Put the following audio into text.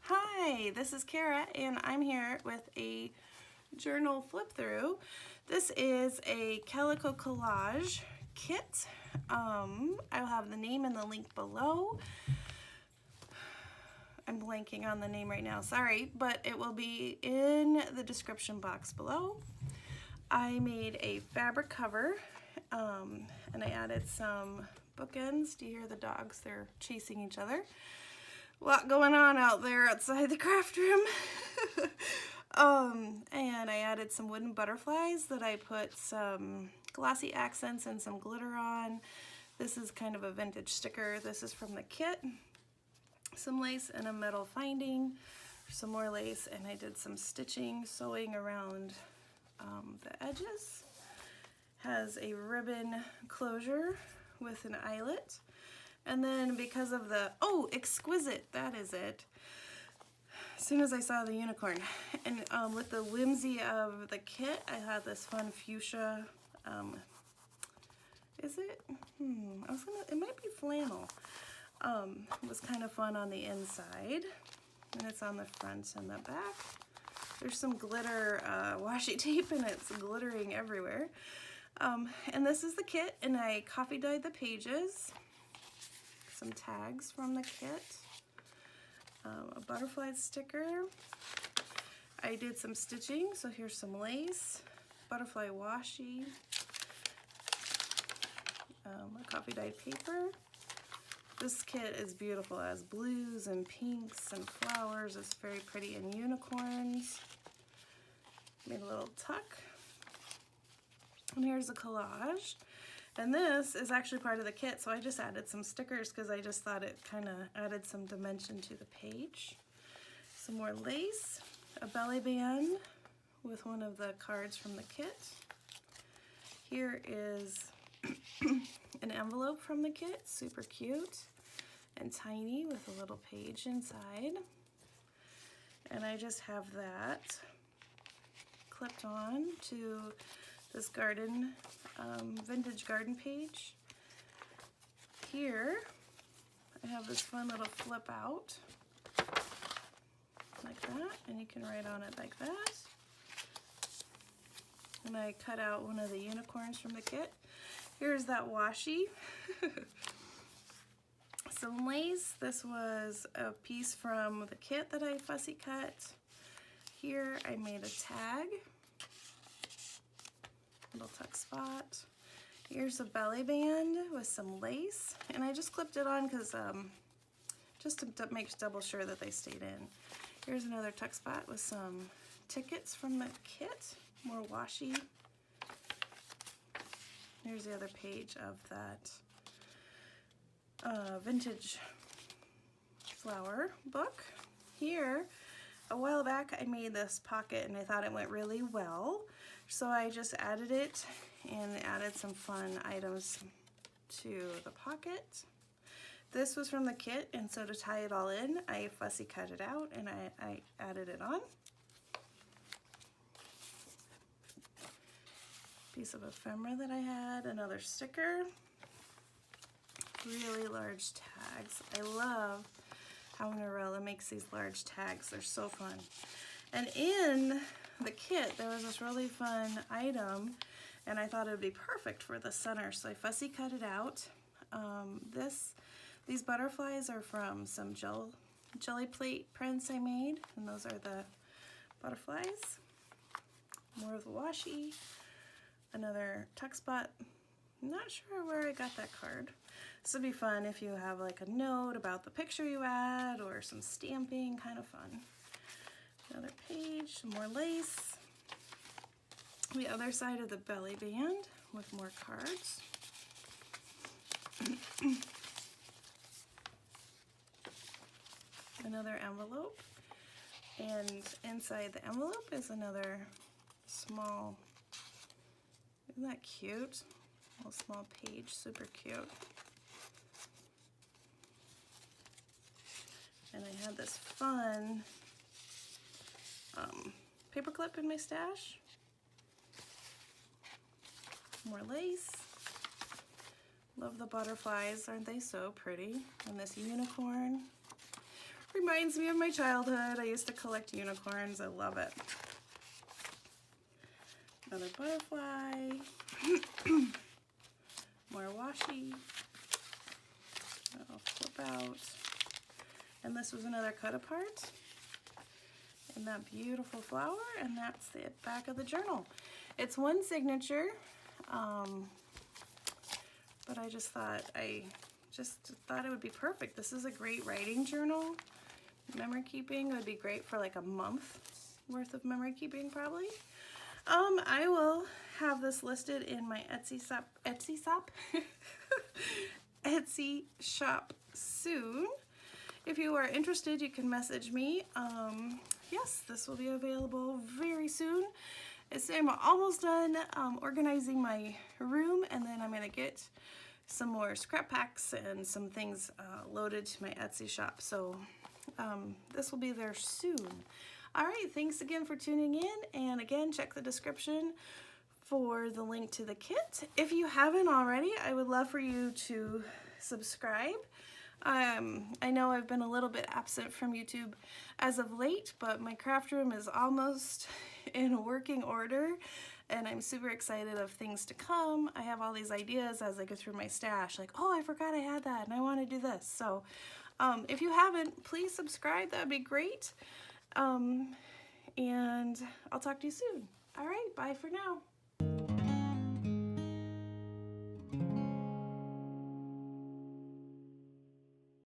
Hi, this is Cara and I'm here with a journal flip through. This is a Calico Collage kit. I'll have the name and the link below. I'm blanking on the name right now, sorry, but it will be in the description box below. I made a fabric cover and I added some bookends. Do you hear the dogs? They're chasing each other. A lot going on out there outside the craft room. And I added some wooden butterflies that I put some glossy accents and some glitter on. This is kind of a vintage sticker. This is from the kit. Some lace and a metal finding, some more lace, and I did some stitching, sewing around the edges. Has a ribbon closure with an eyelet. And then because of the, Exquisite, that is it. As soon as I saw the unicorn. And with the whimsy of the kit, I had this fun fuchsia, is it? It might be flannel. It was kind of fun on the inside. And it's on the front and the back. There's some glitter washi tape and it's glittering everywhere. And this is the kit, and I coffee dyed the pages. Some tags from the kit, a butterfly sticker. I did some stitching, so here's some lace, butterfly washi, a coffee dyed paper. This kit is beautiful. It has blues and pinks and flowers. It's very pretty, and unicorns. Made a little tuck. And here's a collage. And this is actually part of the kit, so I just added some stickers because I just thought it kind of added some dimension to the page. Some more lace, a belly band with one of the cards from the kit. Here is an envelope from the kit, super cute and tiny with a little page inside. And I just have that clipped on to this garden, vintage garden page. Here, I have this fun little flip out, like that, and you can write on it like that. And I cut out one of the unicorns from the kit. Here's that washi. Some lace. This was a piece from the kit that I fussy cut. Here I made a tag. Little tuck spot. Here's a belly band with some lace, and I just clipped it on because just to make double sure that they stayed in. Here's another tuck spot with some tickets from the kit, more washi. Here's the other page of that vintage flower book. Here, a while back I made this pocket and I thought it went really well. So I just added it and added some fun items to the pocket. This was from the kit, and so to tie it all in, I fussy cut it out and I added it on. Piece of ephemera that I had, another sticker. Really large tags. I love how Norella makes these large tags. They're so fun. And in the kit, there was this really fun item, and I thought it would be perfect for the center, so I fussy cut it out. These butterflies are from some jelly plate prints I made, and those are the butterflies. More of the washi, another tuck spot. I'm not sure where I got that card. This would be fun if you have like a note about the picture you add or some stamping, kind of fun. Another page, some more lace. The other side of the belly band with more cards. Another envelope. And inside the envelope is another small, isn't that cute? A little small page, super cute. And I had this fun paper clip in my stash. More lace. Love the butterflies, aren't they so pretty? And this unicorn. Reminds me of my childhood. I used to collect unicorns. I love it. Another butterfly. More washi. I'll flip out. And this was another cut apart. And that beautiful flower, and that's the back of the journal. It's one signature, but I just thought it would be perfect. This is a great writing journal. Memory keeping would be great for like a month worth of memory keeping probably. I will have this listed in my Etsy shop soon. If you are interested, you can message me. Yes, this will be available very soon. I'm almost done organizing my room, and then I'm gonna get some more scrap packs and some things loaded to my Etsy shop. So this will be there soon. All right, thanks again for tuning in, and again, check the description for the link to the kit. If you haven't already, I would love for you to subscribe. I know I've been a little bit absent from YouTube as of late, but my craft room is almost in working order, and I'm super excited of things to come. I have all these ideas as I go through my stash, like, oh, I forgot I had that, and I want to do this. So if you haven't, please subscribe. That would be great. And I'll talk to you soon. All right, bye for now.